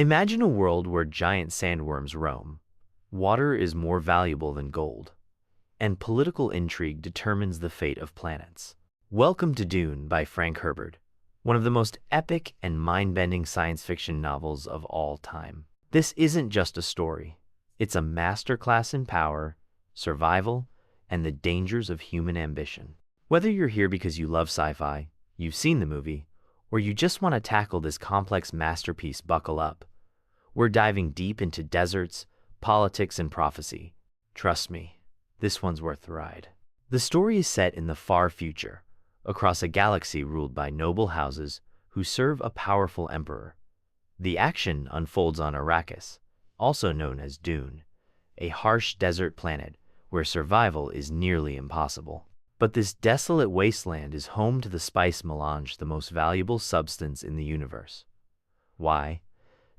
Imagine a world where giant sandworms roam, water is more valuable than gold, and political intrigue determines the fate of planets. Welcome to Dune by Frank Herbert, one of the most epic and mind-bending science fiction novels of all time. This isn't just a story. It's a masterclass in power, survival, and the dangers of human ambition. Whether you're here because you love sci-fi, you've seen the movie, or you just want to tackle this complex masterpiece, buckle up. We're diving deep into deserts, politics, and prophecy. Trust me, this one's worth the ride. The story is set in the far future, across a galaxy ruled by noble houses who serve a powerful emperor. The action unfolds on Arrakis, also known as Dune, a harsh desert planet where survival is nearly impossible. But this desolate wasteland is home to the spice melange, the most valuable substance in the universe. Why?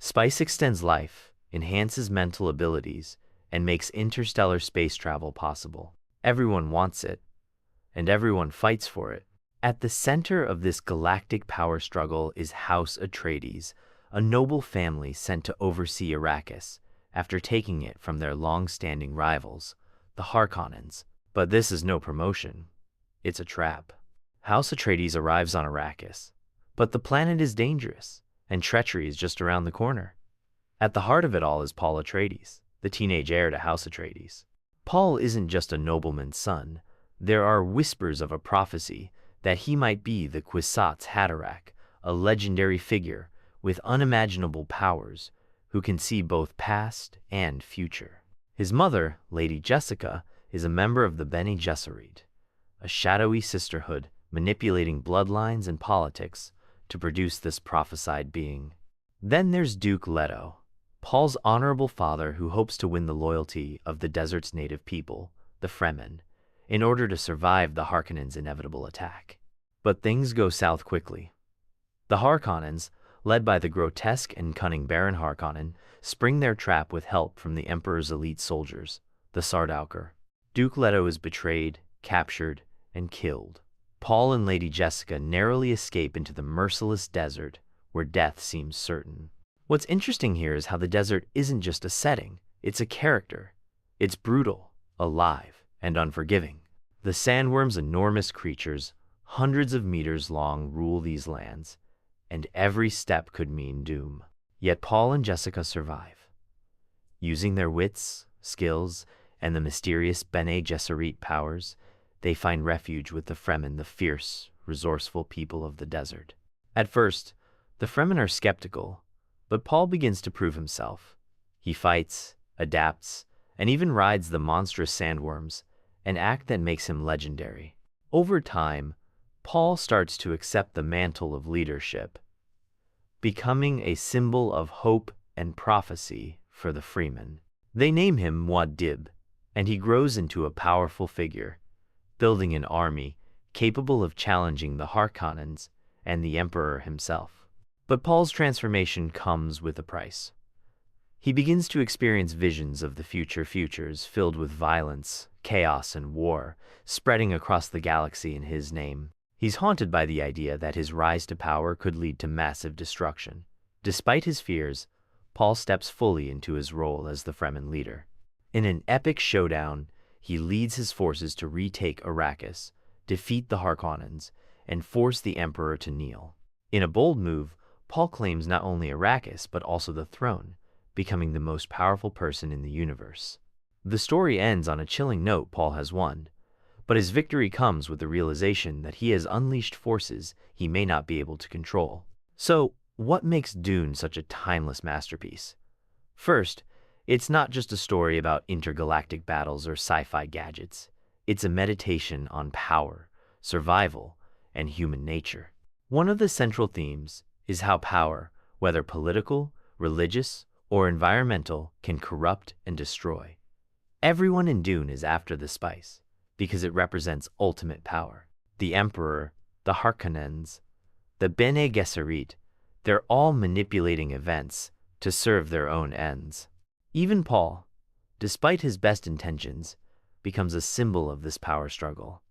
Spice extends life, enhances mental abilities, and makes interstellar space travel possible. Everyone wants it, and everyone fights for it. At the center of this galactic power struggle is House Atreides, a noble family sent to oversee Arrakis after taking it from their long-standing rivals, the Harkonnens. But this is no promotion. It's a trap. House Atreides arrives on Arrakis, but the planet is dangerous, and treachery is just around the corner. At the heart of it all is Paul Atreides, the teenage heir to House Atreides. Paul isn't just a nobleman's son. There are whispers of a prophecy that he might be the Kwisatz Haderach, a legendary figure with unimaginable powers who can see both past and future. His mother, Lady Jessica, is a member of the Bene Gesserit, a shadowy sisterhood manipulating bloodlines and politics to produce this prophesied being. Then there's Duke Leto, Paul's honorable father who hopes to win the loyalty of the desert's native people, the Fremen, in order to survive the Harkonnens' inevitable attack. But things go south quickly. The Harkonnens, led by the grotesque and cunning Baron Harkonnen, spring their trap with help from the Emperor's elite soldiers, the Sardaukar. Duke Leto is betrayed, captured, and killed. Paul and Lady Jessica narrowly escape into the merciless desert, where death seems certain. What's interesting here is how the desert isn't just a setting, it's a character. It's brutal, alive, and unforgiving. The sandworms, enormous creatures, hundreds of meters long, rule these lands, and every step could mean doom. Yet Paul and Jessica survive. Using their wits, skills, and the mysterious Bene Gesserit powers, they find refuge with the Fremen, the fierce, resourceful people of the desert. At first, the Fremen are skeptical, but Paul begins to prove himself. He fights, adapts, and even rides the monstrous sandworms, an act that makes him legendary. Over time, Paul starts to accept the mantle of leadership, becoming a symbol of hope and prophecy for the Fremen. They name him Muad'Dib, and he grows into a powerful figure, building an army capable of challenging the Harkonnens and the Emperor himself. But Paul's transformation comes with a price. He begins to experience visions of the futures filled with violence, chaos, and war, spreading across the galaxy in his name. He's haunted by the idea that his rise to power could lead to massive destruction. Despite his fears, Paul steps fully into his role as the Fremen leader. In an epic showdown, he leads his forces to retake Arrakis, defeat the Harkonnens, and force the Emperor to kneel. In a bold move, Paul claims not only Arrakis but also the throne, becoming the most powerful person in the universe. The story ends on a chilling note. Paul has won, but his victory comes with the realization that he has unleashed forces he may not be able to control. So, what makes Dune such a timeless masterpiece? First, it's not just a story about intergalactic battles or sci-fi gadgets. It's a meditation on power, survival, and human nature. One of the central themes is how power, whether political, religious, or environmental, can corrupt and destroy. Everyone in Dune is after the spice, because it represents ultimate power. The Emperor, the Harkonnens, the Bene Gesserit, they're all manipulating events to serve their own ends. Even Paul, despite his best intentions, becomes a symbol of this power struggle,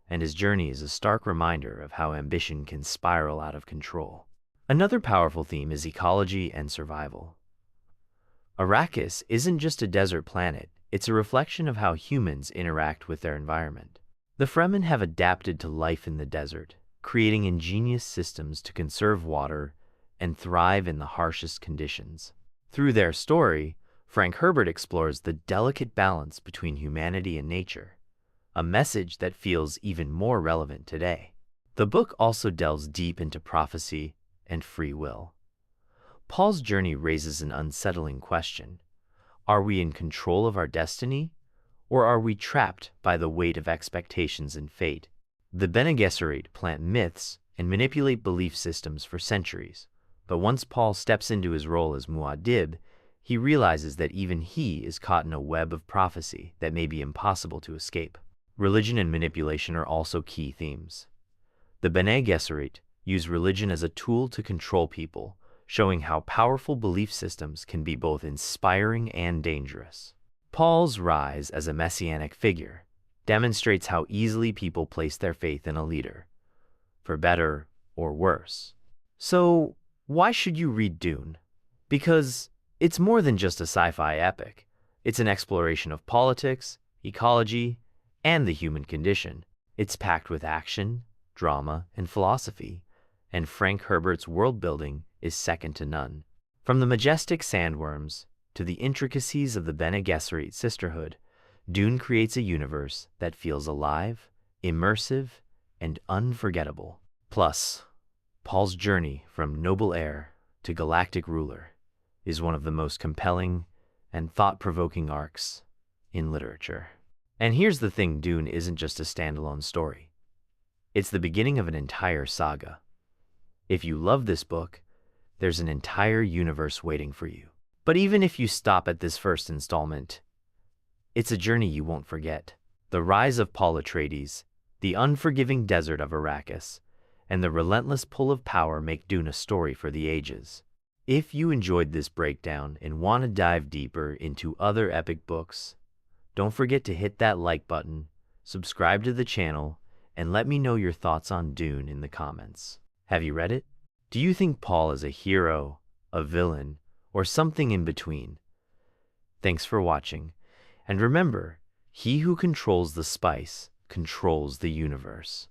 and his journey is a stark reminder of how ambition can spiral out of control. Another powerful theme is ecology and survival. Arrakis isn't just a desert planet, it's a reflection of how humans interact with their environment. The Fremen have adapted to life in the desert, creating ingenious systems to conserve water and thrive in the harshest conditions. Through their story, Frank Herbert explores the delicate balance between humanity and nature, a message that feels even more relevant today. The book also delves deep into prophecy and free will. Paul's journey raises an unsettling question. Are we in control of our destiny, or are we trapped by the weight of expectations and fate? The Bene Gesserit plant myths and manipulate belief systems for centuries, but once Paul steps into his role as Muad'Dib, he realizes that even he is caught in a web of prophecy that may be impossible to escape. Religion and manipulation are also key themes. The Bene Gesserit use religion as a tool to control people, showing how powerful belief systems can be both inspiring and dangerous. Paul's rise as a messianic figure demonstrates how easily people place their faith in a leader, for better or worse. So, why should you read Dune? Because it's more than just a sci-fi epic. It's an exploration of politics, ecology, and the human condition. It's packed with action, drama, and philosophy, and Frank Herbert's world-building is second to none. From the majestic sandworms to the intricacies of the Bene Gesserit sisterhood, Dune creates a universe that feels alive, immersive, and unforgettable. Plus, Paul's journey from noble heir to galactic ruler is one of the most compelling and thought-provoking arcs in literature. And here's the thing, Dune isn't just a standalone story. It's the beginning of an entire saga. If you love this book, there's an entire universe waiting for you. But even if you stop at this first installment, it's a journey you won't forget. The rise of Paul Atreides, the unforgiving desert of Arrakis, and the relentless pull of power make Dune a story for the ages. If you enjoyed this breakdown and want to dive deeper into other epic books, don't forget to hit that like button, subscribe to the channel, and let me know your thoughts on Dune in the comments. Have you read it? Do you think Paul is a hero, a villain, or something in between? Thanks for watching, and remember, he who controls the spice controls the universe.